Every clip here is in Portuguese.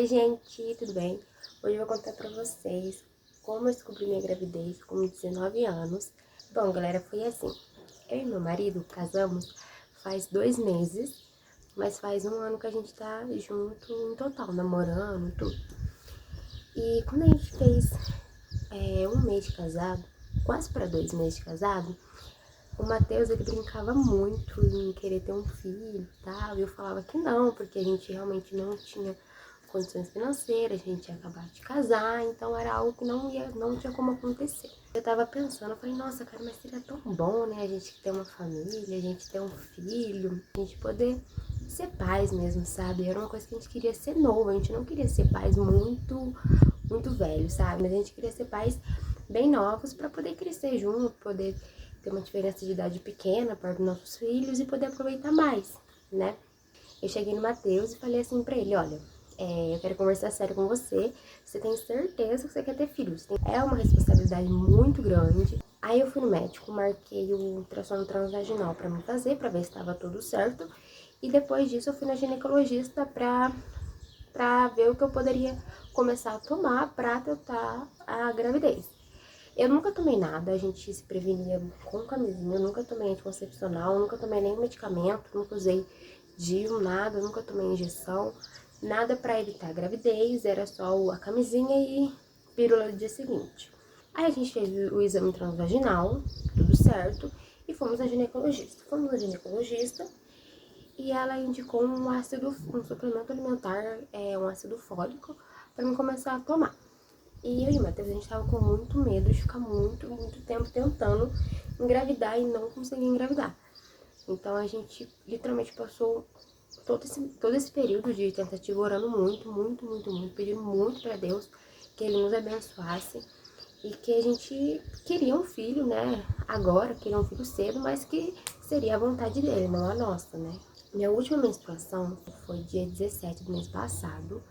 Oi gente, tudo bem? Hoje eu vou contar pra vocês como eu descobri minha gravidez com 19 anos. Bom, galera, foi assim. Eu e meu marido casamos faz 2 meses, mas faz 1 ano que a gente tá junto em total, namorando, tudo. E quando a gente fez 1 mês de casado, quase pra 2 meses de casado, o Matheus, ele brincava muito em querer ter um filho e tal, e eu falava que não, porque a gente realmente não tinha condições financeiras, a gente ia acabar de casar, então era algo que não tinha como acontecer. Eu tava pensando, eu falei, nossa, cara, mas seria tão bom, né, a gente ter uma família, a gente ter um filho, a gente poder ser pais mesmo, sabe? Era uma coisa que a gente queria ser novo, a gente não queria ser pais muito velhos, sabe? Mas a gente queria ser pais bem novos pra poder crescer junto, poder ter uma diferença de idade pequena para os nossos filhos e poder aproveitar mais, né? Eu cheguei no Matheus e falei assim pra ele, olha, eu quero conversar sério com você, você tem certeza que você quer ter filhos? É uma responsabilidade muito grande. Aí eu fui no médico, marquei o ultrassom transvaginal pra mim fazer, pra ver se estava tudo certo. E depois disso eu fui na ginecologista pra ver o que eu poderia começar a tomar pra tratar a gravidez. Eu nunca tomei nada, a gente se prevenia com camisinha, eu nunca tomei anticoncepcional, nunca tomei nenhum medicamento, nunca usei DIU, nada, nunca tomei injeção, nada pra evitar a gravidez, era só a camisinha e pílula no dia seguinte. Aí a gente fez o exame transvaginal, tudo certo, e fomos na ginecologista. Fomos na ginecologista e ela indicou um suplemento alimentar, um ácido fólico, pra mim começar a tomar. E eu e o Matheus, a gente tava com muito medo de ficar muito tempo tentando engravidar e não conseguir engravidar. Então a gente literalmente passou todo esse período de tentativa orando muito, pedindo muito pra Deus que Ele nos abençoasse e que a gente queria um filho, né? Agora, queria um filho cedo, mas que seria a vontade dele, não a nossa, né? Minha última menstruação foi dia 17 do mês passado.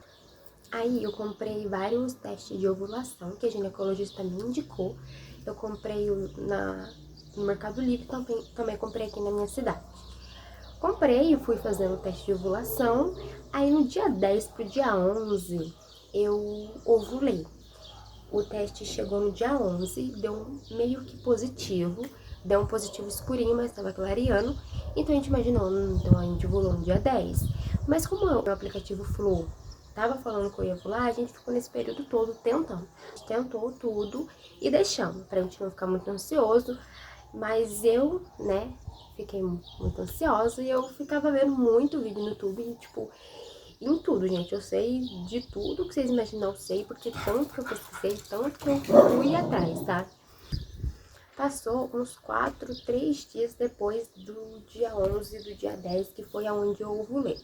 Aí eu comprei vários testes de ovulação que a ginecologista me indicou. Eu comprei no Mercado Livre, também comprei aqui na minha cidade. Comprei e fui fazendo o teste de ovulação. Aí no dia 10 pro dia 11 eu ovulei. O teste chegou no dia 11, deu meio que positivo. Deu um positivo escurinho, mas estava clareando. Então a gente imaginou, então a gente ovulou no dia 10. Mas como o aplicativo Flow tava falando que eu ia ovular, a gente ficou nesse período todo tentando. A gente tentou tudo e deixamos, pra gente não ficar muito ansioso. Mas eu, né, fiquei muito ansiosa e eu ficava vendo muito vídeo no YouTube e, tipo, em tudo, gente. Eu sei de tudo que vocês imaginam, eu sei, porque tanto que eu pesquisei, tanto que eu fui atrás, tá? Passou uns 3 dias depois do dia 11 e do dia 10, que foi aonde eu ovulei.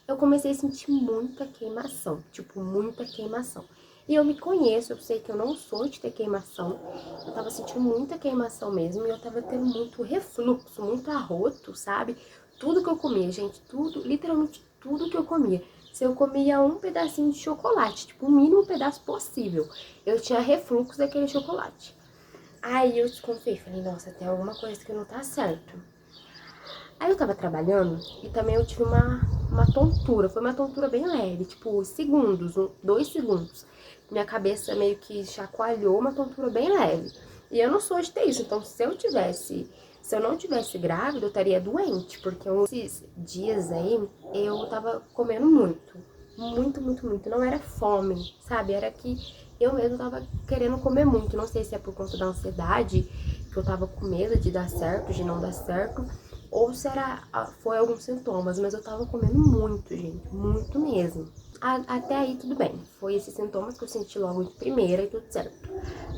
Eu comecei a sentir muita queimação, tipo, muita queimação. E eu me conheço, eu sei que eu não sou de ter queimação. Eu tava sentindo muita queimação mesmo e eu tava tendo muito refluxo, muito arroto, sabe? Tudo que eu comia, gente, tudo, literalmente tudo que eu comia. Se eu comia um pedacinho de chocolate, tipo, o mínimo pedaço possível, eu tinha refluxo daquele chocolate. Aí eu desconfiei, falei, nossa, tem alguma coisa que não tá certo. Aí eu tava trabalhando e também eu tive uma tontura, foi uma tontura bem leve, tipo, segundos, 2 segundos. Minha cabeça meio que chacoalhou, uma tontura bem leve. E eu não sou de ter isso, então se eu não tivesse grávida, eu estaria doente, porque esses dias aí eu tava comendo muito. Não era fome, sabe? Era que eu mesmo tava querendo comer muito. Não sei se é por conta da ansiedade, que eu tava com medo de dar certo, de não dar certo, ou se foi alguns sintomas, mas eu tava comendo muito, gente, muito mesmo. Até aí tudo bem, foi esses sintomas que eu senti logo de primeira e tudo certo.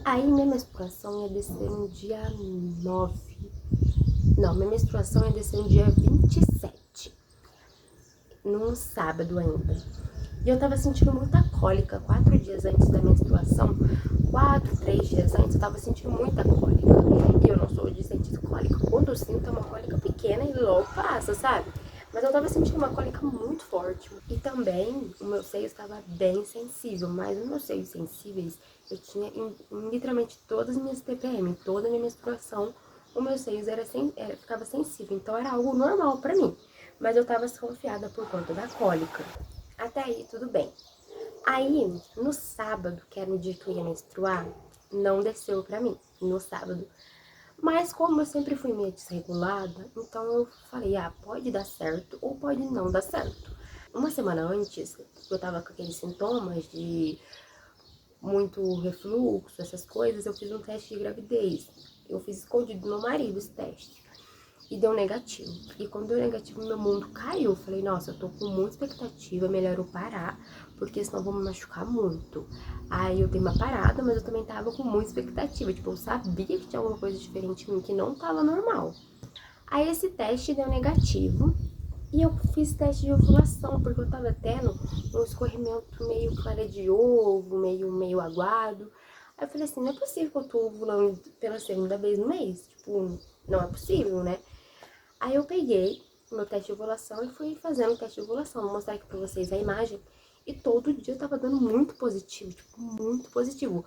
Aí minha menstruação ia descer no dia 9. Não, minha menstruação ia descer no dia 27, num sábado ainda. E eu tava sentindo muita cólica 4 dias antes da menstruação. 3 dias antes eu tava sentindo muita cólica. E eu não sou de sentir cólica. Quando eu sinto é uma cólica pequena e logo passa, sabe? Mas eu tava sentindo uma cólica muito forte. E também o meu seio estava bem sensível. Mas os meus seios sensíveis, eu tinha em literalmente todas as minhas TPM, toda a minha menstruação, o meu seio ficava sensível. Então era algo normal pra mim. Mas eu tava desconfiada por conta da cólica. Até aí, tudo bem. Aí, no sábado, que era o dia que eu ia menstruar, não desceu pra mim, no sábado. Mas como eu sempre fui meio desregulada, então eu falei, pode dar certo ou pode não dar certo. Uma semana antes, eu tava com aqueles sintomas de muito refluxo, essas coisas, eu fiz um teste de gravidez. Eu fiz escondido do meu marido esse teste. E deu negativo. E quando deu negativo, meu mundo caiu. Eu falei, nossa, eu tô com muita expectativa, é melhor eu parar, porque senão eu vou me machucar muito. Aí eu dei uma parada, mas eu também tava com muita expectativa. Tipo, eu sabia que tinha alguma coisa diferente em mim que não tava normal. Aí esse teste deu negativo. E eu fiz teste de ovulação, porque eu tava tendo um escorrimento meio clara de ovo, meio aguado. Aí eu falei assim, não é possível que eu tô ovulando pela segunda vez no mês. Tipo, não é possível, né? Aí eu peguei o meu teste de ovulação e fui fazendo o teste de ovulação. Vou mostrar aqui pra vocês a imagem. E todo dia eu tava dando muito positivo, tipo, muito positivo.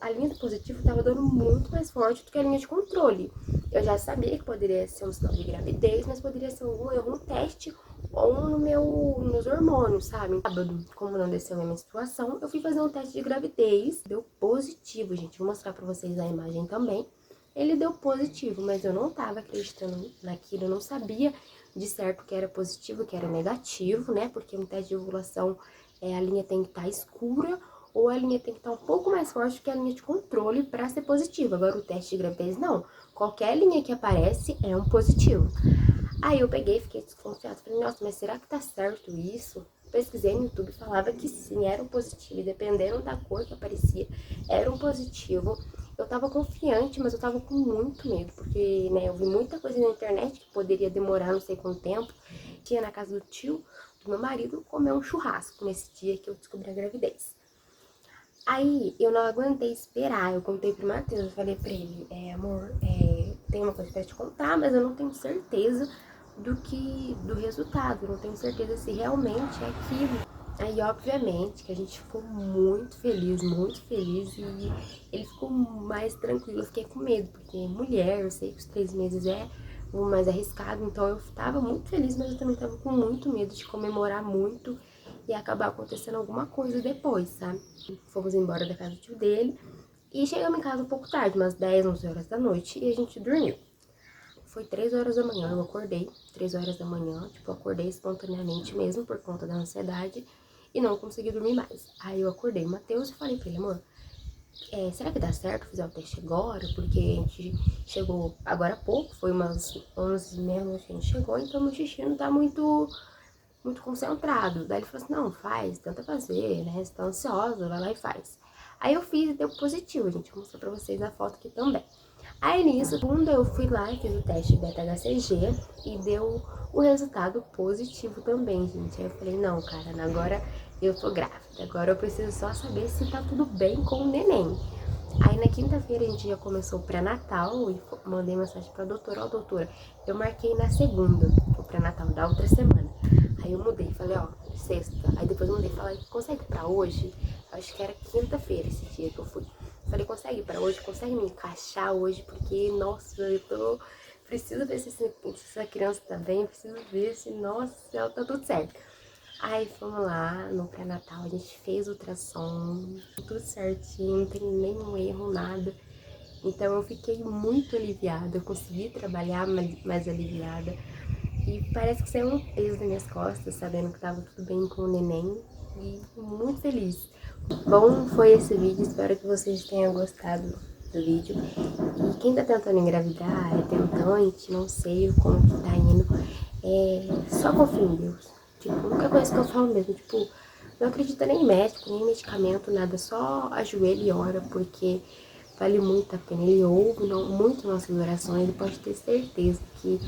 A linha do positivo tava dando muito mais forte do que a linha de controle. Eu já sabia que poderia ser um sinal de gravidez, mas poderia ser algum erro no teste ou nos meus hormônios, sabe? Sábado, como não desceu a minha menstruação, eu fui fazer um teste de gravidez. Deu positivo, gente. Vou mostrar pra vocês a imagem também. Ele deu positivo, mas eu não tava acreditando naquilo, eu não sabia de certo que era positivo, que era negativo, né? Porque um teste de ovulação, a linha tem que estar escura ou a linha tem que estar um pouco mais forte que a linha de controle para ser positiva. Agora, o teste de gravidez, não. Qualquer linha que aparece é um positivo. Aí eu peguei, fiquei desconfiada, falei, nossa, mas será que tá certo isso? Pesquisei no YouTube, falava que sim, era um positivo, e dependendo da cor que aparecia, era um positivo. Eu tava confiante, mas eu tava com muito medo, porque, né, eu vi muita coisa na internet que poderia demorar não sei quanto tempo. Tinha na casa do tio do meu marido comer um churrasco nesse dia que eu descobri a gravidez. Aí eu não aguentei esperar, eu contei pro Matheus, eu falei pra ele, amor, tem uma coisa pra te contar, mas eu não tenho certeza do resultado, eu não tenho certeza se realmente é aquilo. Aí, obviamente, que a gente ficou muito feliz, e ele ficou mais tranquilo, eu fiquei com medo, porque mulher, eu sei que os 3 meses é o mais arriscado, então eu tava muito feliz, mas eu também tava com muito medo de comemorar muito e acabar acontecendo alguma coisa depois, sabe? Fomos embora da casa do tio dele e chegamos em casa um pouco tarde, umas 10, 11 horas da noite, e a gente dormiu. Foi 3 horas da manhã, eu acordei, 3 horas da manhã, tipo, eu acordei espontaneamente mesmo por conta da ansiedade e não consegui dormir mais. Aí eu acordei o Matheus e falei pra ele, amor, será que dá certo fazer o teste agora? Porque a gente chegou agora há pouco, foi umas 11 meia-noite que a gente chegou, então meu xixi não tá muito concentrado. Daí ele falou assim, não, faz, tenta fazer, né? Você tá ansiosa, vai lá e faz. Aí eu fiz e deu positivo, gente. Vou mostrar pra vocês a foto aqui também. Aí nisso, segunda eu fui lá e fiz o teste beta-HCG e deu o resultado positivo também, gente. Aí eu falei, não, cara, agora eu tô grávida. Agora eu preciso só saber se tá tudo bem com o neném. Aí na quinta-feira a gente já começou o pré-natal e mandei mensagem pra doutora, ó, doutora, eu marquei na segunda o pré-natal da outra semana. Aí eu mudei, falei, ó, sexta. Aí depois eu mudei, falei, consegue ir pra hoje? Acho que era quinta-feira esse dia que eu fui. Falei, consegue ir pra hoje? Consegue me encaixar hoje? Porque, nossa, preciso ver se essa criança tá bem, preciso ver se, nossa, ela tá tudo certo. Aí fomos lá no pré-natal, a gente fez ultrassom, tudo certinho, não tem nenhum erro, nada. Então eu fiquei muito aliviada, eu consegui trabalhar mais aliviada. E parece que saiu um peso das minhas costas, sabendo que tava tudo bem com o neném. E muito feliz. Bom, foi esse vídeo, espero que vocês tenham gostado do vídeo. E quem tá tentando engravidar, é tentante, não sei como que tá indo, só confia em Deus. Tipo, a única coisa que eu falo mesmo, tipo, não acredita nem em médico, nem em medicamento, nada, só ajoelha e ora, porque vale muito a pena. Ele ouve muito nossas orações, ele pode ter certeza que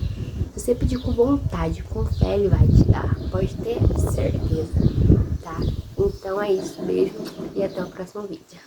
se você pedir com vontade, com fé, ele vai te dar. Pode ter certeza, tá? Então é isso, beijo e até o próximo vídeo.